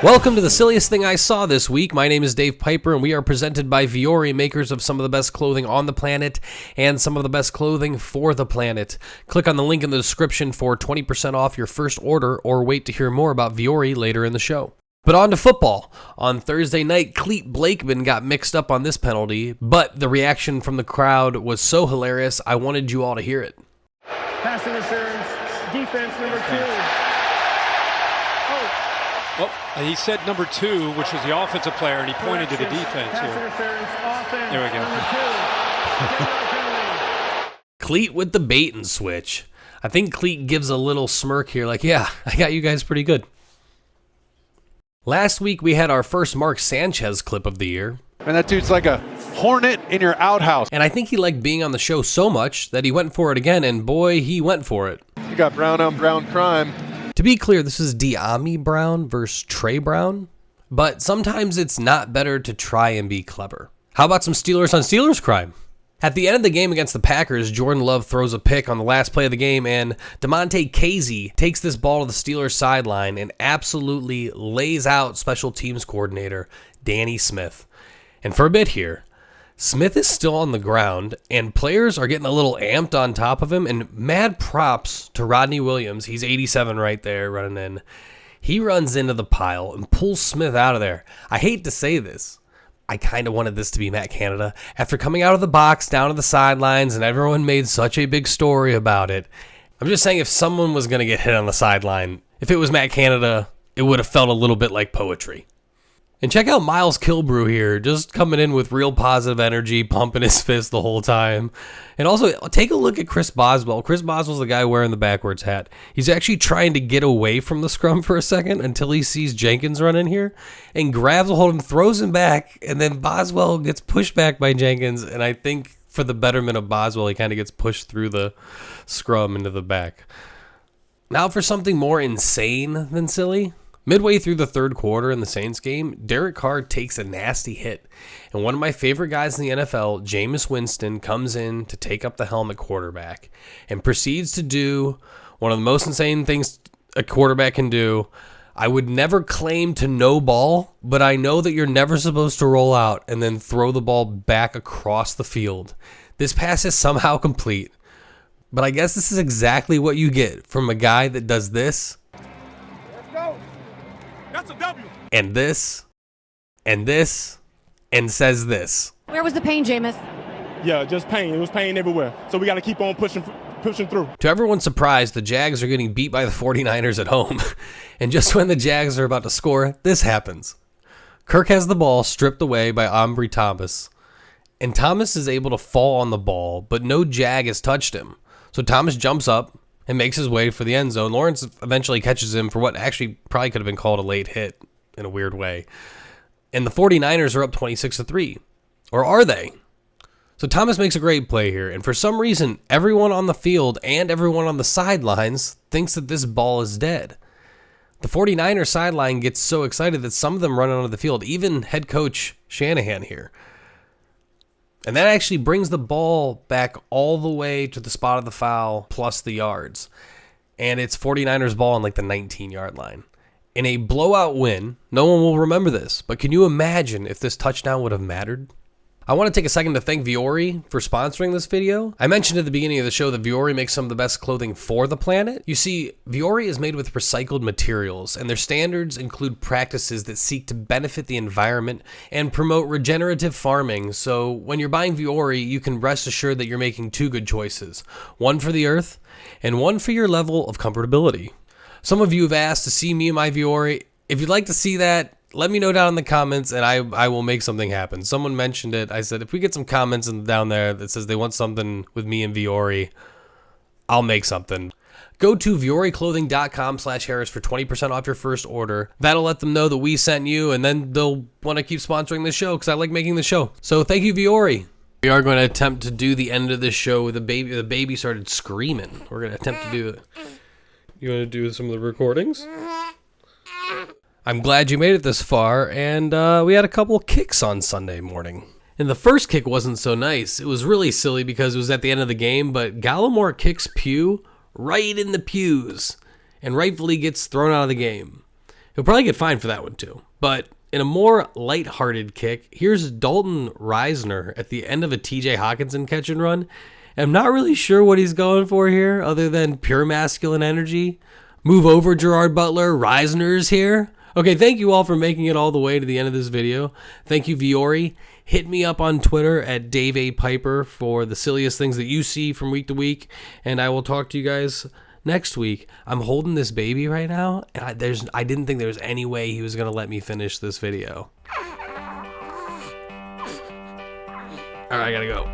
Welcome to the silliest thing I saw this week. My name is Dave Pyper, and we are presented by Viori, makers of some of the best clothing on the planet and some of the best clothing for the planet. Click on the link in the description for 20% off your first order, or wait to hear more about Viori later in the show. But on to football. On Thursday night, Clete Blakeman got mixed up on this penalty, but the reaction from the crowd was so hilarious, I wanted you all to hear it. Pass interference, defense number 2. Well, he said number 2, which was the offensive player, and he pointed to the defense here. There we go. Clete with the bait and switch. I think Clete gives a little smirk here like, yeah, I got you guys pretty good. Last week, we had our first Mark Sanchez clip of the year. And that dude's like a hornet in your outhouse. And I think he liked being on the show so much that he went for it again, and boy, he went for it. You got brown on brown crime. To be clear, this is De'Ami Brown versus Trey Brown, but sometimes it's not better to try and be clever. How about some Steelers on Steelers crime? At the end of the game against the Packers, Jordan Love throws a pick on the last play of the game, and Damontae Kazee takes this ball to the Steelers sideline and absolutely lays out special teams coordinator Danny Smith. And for a bit here, Smith is still on the ground, and players are getting a little amped on top of him, and mad props to Rodney Williams. He's 87 right there running in. He runs into the pile and pulls Smith out of there. I hate to say this. I kind of wanted this to be Matt Canada. After coming out of the box down to the sidelines, and everyone made such a big story about it, I'm just saying if someone was going to get hit on the sideline, if it was Matt Canada, it would have felt a little bit like poetry. And check out Miles Kilbrew here, just coming in with real positive energy, pumping his fist the whole time. And also, take a look at Chris Boswell. Chris Boswell's the guy wearing the backwards hat. He's actually trying to get away from the scrum for a second until he sees Jenkins run in here and grabs a hold of him, throws him back, and then Boswell gets pushed back by Jenkins. And I think for the betterment of Boswell, he kind of gets pushed through the scrum into the back. Now for something more insane than silly. Midway through the third quarter in the Saints game, Derek Carr takes a nasty hit, and one of my favorite guys in the NFL, Jameis Winston, comes in to take up the helm at quarterback and proceeds to do one of the most insane things a quarterback can do. I would never claim to know ball, but I know that you're never supposed to roll out and then throw the ball back across the field. This pass is somehow complete, but I guess this is exactly what you get from a guy that does this. That's a W. And this, and this, and says this. Where was the pain, Jameis? Yeah, just pain. It was pain everywhere. So we got to keep on pushing through. To everyone's surprise, the Jags are getting beat by the 49ers at home. And just when the Jags are about to score, this happens. Kirk has the ball stripped away by Ambry Thomas. And Thomas is able to fall on the ball, but no Jag has touched him. So Thomas jumps up and makes his way for the end zone. Lawrence eventually catches him for what actually probably could have been called a late hit in a weird way. And the 49ers are up 26-3. Or are they? So Thomas makes a great play here. And for some reason, everyone on the field and everyone on the sidelines thinks that this ball is dead. The 49ers sideline gets so excited that some of them run onto the field, even head coach Shanahan here. And that actually brings the ball back all the way to the spot of the foul plus the yards. And it's 49ers ball on like the 19-yard line. In a blowout win, no one will remember this, but can you imagine if this touchdown would have mattered? I want to take a second to thank Viori for sponsoring this video. I mentioned at the beginning of the show that Viori makes some of the best clothing for the planet. You see, Viori is made with recycled materials, and their standards include practices that seek to benefit the environment and promote regenerative farming. So when you're buying Viori, you can rest assured that you're making two good choices, one for the earth and one for your level of comfortability. Some of you have asked to see me and my Viori. If you'd like to see that, let me know down in the comments, and I will make something happen. Someone mentioned it. I said, if we get some comments down there that says they want something with me and Viori, I'll make something. Go to vioriclothing.com/Harris for 20% off your first order. That'll let them know that we sent you, and then they'll want to keep sponsoring the show because I like making the show. So thank you, Viori. We are going to attempt to do the end of the show with the baby. The baby started screaming. We're going to attempt to do it. You want to do some of the recordings? I'm glad you made it this far, and we had a couple kicks on Sunday morning. And the first kick wasn't so nice. It was really silly because it was at the end of the game, but Gallimore kicks Pugh right in the pews and rightfully gets thrown out of the game. It He'll probably get fined for that one too. But in a more lighthearted kick, here's Dalton Reisner at the end of a TJ Hawkinson catch and run. I'm not really sure what he's going for here other than pure masculine energy. Move over, Gerard Butler. Reisner's here. Okay, thank you all for making it all the way to the end of this video. Thank you, Viori. Hit me up on Twitter at Dave A. Pyper for the silliest things that you see from week to week. And I will talk to you guys next week. I'm holding this baby right now, and I didn't think there was any way he was going to let me finish this video. All right, I got to go.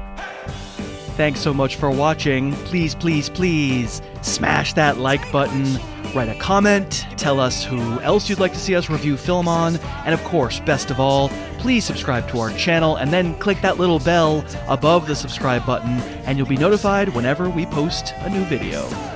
Thanks so much for watching. Please, please, please smash that like button, write a comment, tell us who else you'd like to see us review film on, and of course, best of all, please subscribe to our channel and then click that little bell above the subscribe button and you'll be notified whenever we post a new video.